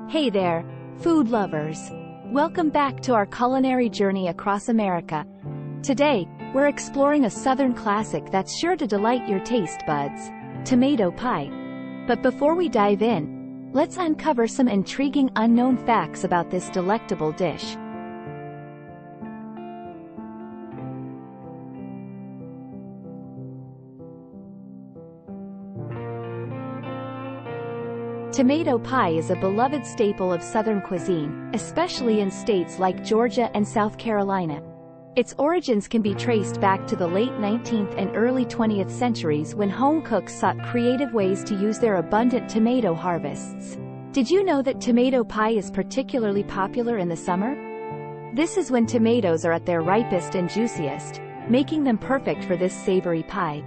Hey there, food lovers. Welcome back to our culinary journey across America. Today, we're exploring a southern classic that's sure to delight your taste buds, tomato pie. But before we dive in, let's uncover some intriguing unknown facts about this delectable dish. Tomato pie is a beloved staple of Southern cuisine, especially in states like Georgia and South Carolina. Its origins can be traced back to the late 19th and early 20th centuries when home cooks sought creative ways to use their abundant tomato harvests. Did you know that tomato pie is particularly popular in the summer? This is when tomatoes are at their ripest and juiciest, making them perfect for this savory pie.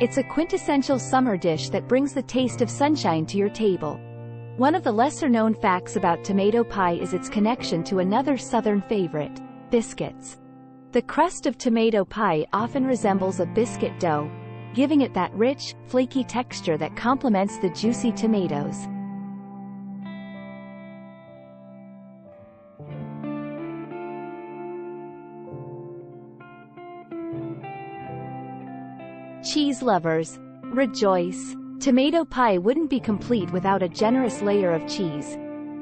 It's a quintessential summer dish that brings the taste of sunshine to your table. One of the lesser-known facts about tomato pie is its connection to another Southern favorite, biscuits. The crust of tomato pie often resembles a biscuit dough, giving it that rich, flaky texture that complements the juicy tomatoes. Cheese lovers, rejoice! Tomato pie wouldn't be complete without a generous layer of cheese.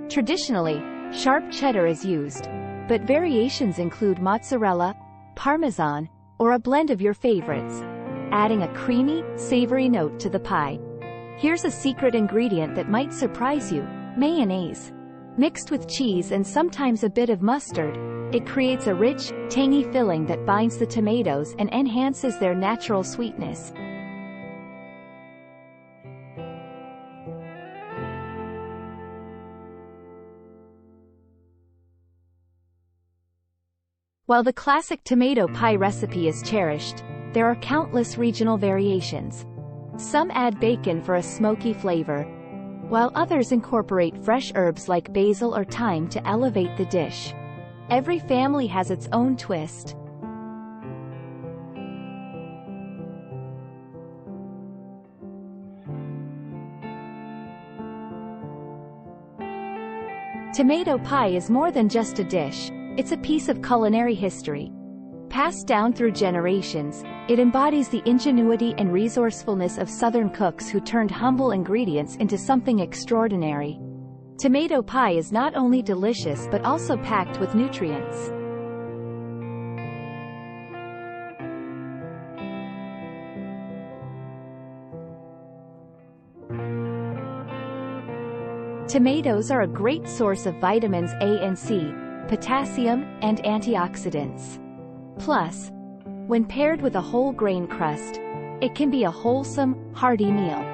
Traditionally, sharp cheddar is used, but variations include mozzarella, parmesan, or a blend of your favorites, adding a creamy, savory note to the pie. Here's a secret ingredient that might surprise you: mayonnaise. Mixed with cheese and sometimes a bit of mustard, it creates a rich, tangy filling that binds the tomatoes and enhances their natural sweetness. While the classic tomato pie recipe is cherished, there are countless regional variations. Some add bacon for a smoky flavor, while others incorporate fresh herbs like basil or thyme to elevate the dish. Every family has its own twist. Tomato pie is more than just a dish, it's a piece of culinary history. Passed down through generations, it embodies the ingenuity and resourcefulness of Southern cooks who turned humble ingredients into something extraordinary. Tomato pie is not only delicious but also packed with nutrients. Tomatoes are a great source of vitamins A and C, potassium, and antioxidants. Plus, when paired with a whole grain crust, it can be a wholesome, hearty meal.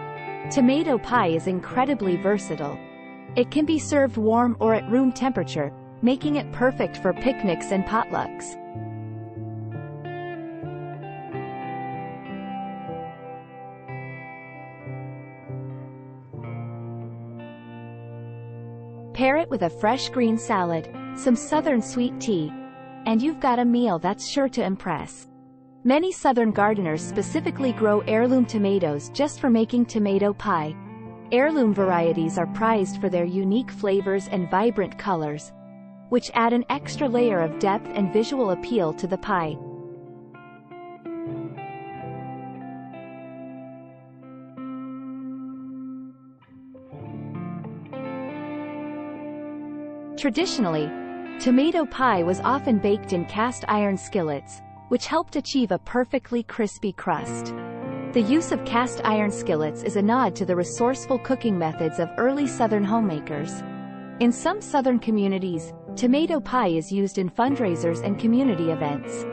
Tomato pie is incredibly versatile. It can be served warm or at room temperature, making it perfect for picnics and potlucks. Pair it with a fresh green salad, some Southern sweet tea, and you've got a meal that's sure to impress. Many Southern gardeners specifically grow heirloom tomatoes just for making tomato pie. Heirloom varieties are prized for their unique flavors and vibrant colors, which add an extra layer of depth and visual appeal to the pie. Traditionally, tomato pie was often baked in cast iron skillets, which helped achieve a perfectly crispy crust. The use of cast iron skillets is a nod to the resourceful cooking methods of early Southern homemakers. In some Southern communities, tomato pie is used in fundraisers and community events.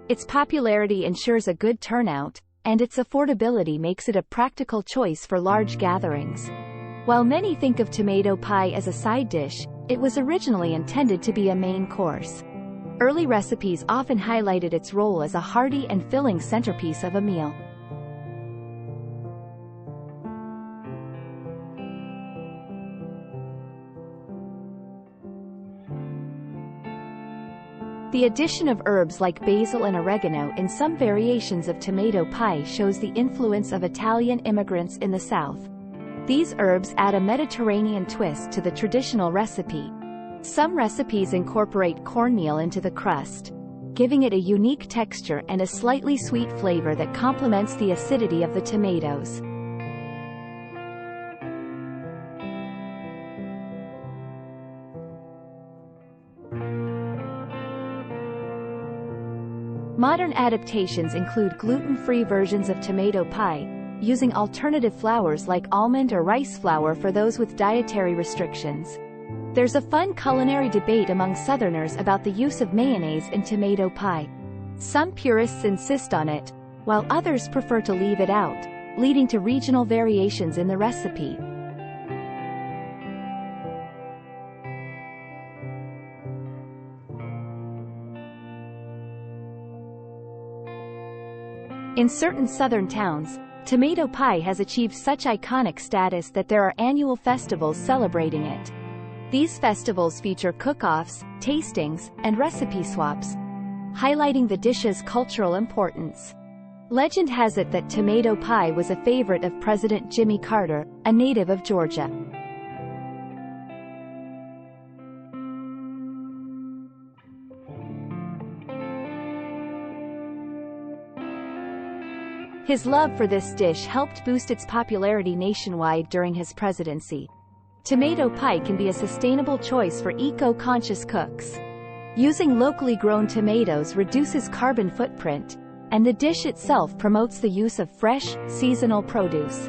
Its popularity ensures a good turnout, and its affordability makes it a practical choice for large gatherings. While many think of tomato pie as a side dish, it was originally intended to be a main course. Early recipes often highlighted its role as a hearty and filling centerpiece of a meal. The addition of herbs like basil and oregano in some variations of tomato pie shows the influence of Italian immigrants in the South. These herbs add a Mediterranean twist to the traditional recipe. Some recipes incorporate cornmeal into the crust, giving it a unique texture and a slightly sweet flavor that complements the acidity of the tomatoes. Modern adaptations include gluten-free versions of tomato pie, using alternative flours like almond or rice flour for those with dietary restrictions. There's a fun culinary debate among Southerners about the use of mayonnaise in tomato pie. Some purists insist on it, while others prefer to leave it out, leading to regional variations in the recipe. In certain Southern towns, tomato pie has achieved such iconic status that there are annual festivals celebrating it. These festivals feature cook-offs, tastings, and recipe swaps, highlighting the dish's cultural importance. Legend has it that tomato pie was a favorite of President Jimmy Carter, a native of Georgia. His love for this dish helped boost its popularity nationwide during his presidency. Tomato pie can be a sustainable choice for eco-conscious cooks. Using locally grown tomatoes reduces carbon footprint, and the dish itself promotes the use of fresh, seasonal produce.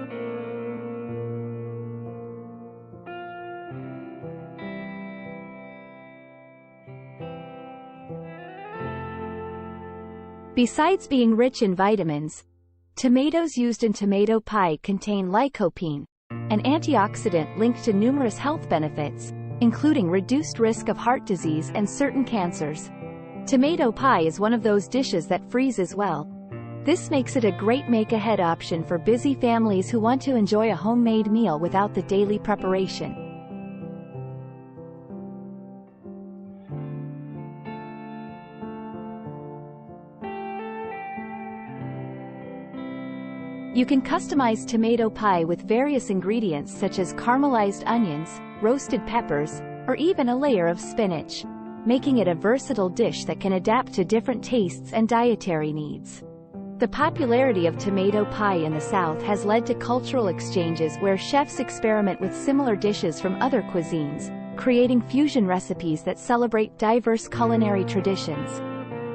Besides being rich in vitamins, tomatoes used in tomato pie contain lycopene, an antioxidant linked to numerous health benefits, including reduced risk of heart disease and certain cancers. Tomato pie is one of those dishes that freezes well. This makes it a great make-ahead option for busy families who want to enjoy a homemade meal without the daily preparation. You can customize tomato pie with various ingredients such as caramelized onions, roasted peppers, or even a layer of spinach, making it a versatile dish that can adapt to different tastes and dietary needs. The popularity of tomato pie in the South has led to cultural exchanges where chefs experiment with similar dishes from other cuisines, creating fusion recipes that celebrate diverse culinary traditions.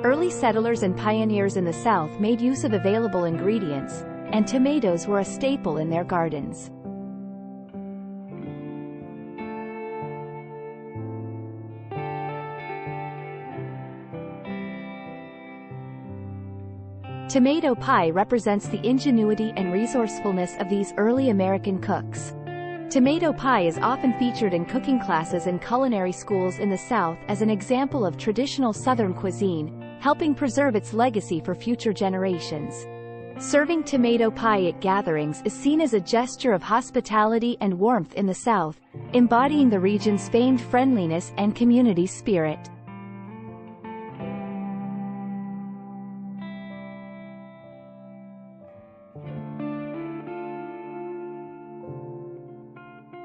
Early settlers and pioneers in the South made use of available ingredients, and tomatoes were a staple in their gardens. Tomato pie represents the ingenuity and resourcefulness of these early American cooks. Tomato pie is often featured in cooking classes in culinary schools in the South as an example of traditional Southern cuisine, helping preserve its legacy for future generations. Serving tomato pie at gatherings is seen as a gesture of hospitality and warmth in the South, embodying the region's famed friendliness and community spirit.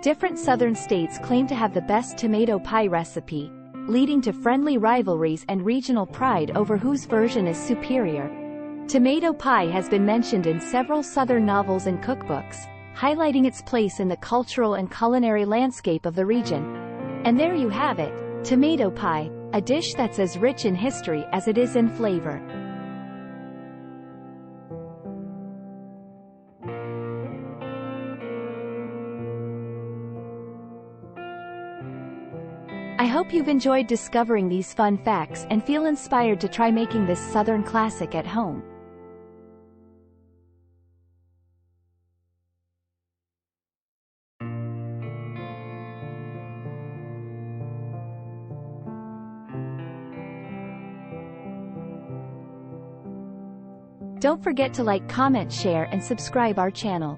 Different Southern states claim to have the best tomato pie recipe, leading to friendly rivalries and regional pride over whose version is superior. Tomato pie has been mentioned in several Southern novels and cookbooks, highlighting its place in the cultural and culinary landscape of the region. And there you have it, tomato pie, a dish that's as rich in history as it is in flavor. I hope you've enjoyed discovering these fun facts and feel inspired to try making this Southern classic at home. Don't forget to like, comment, share, and subscribe our channel.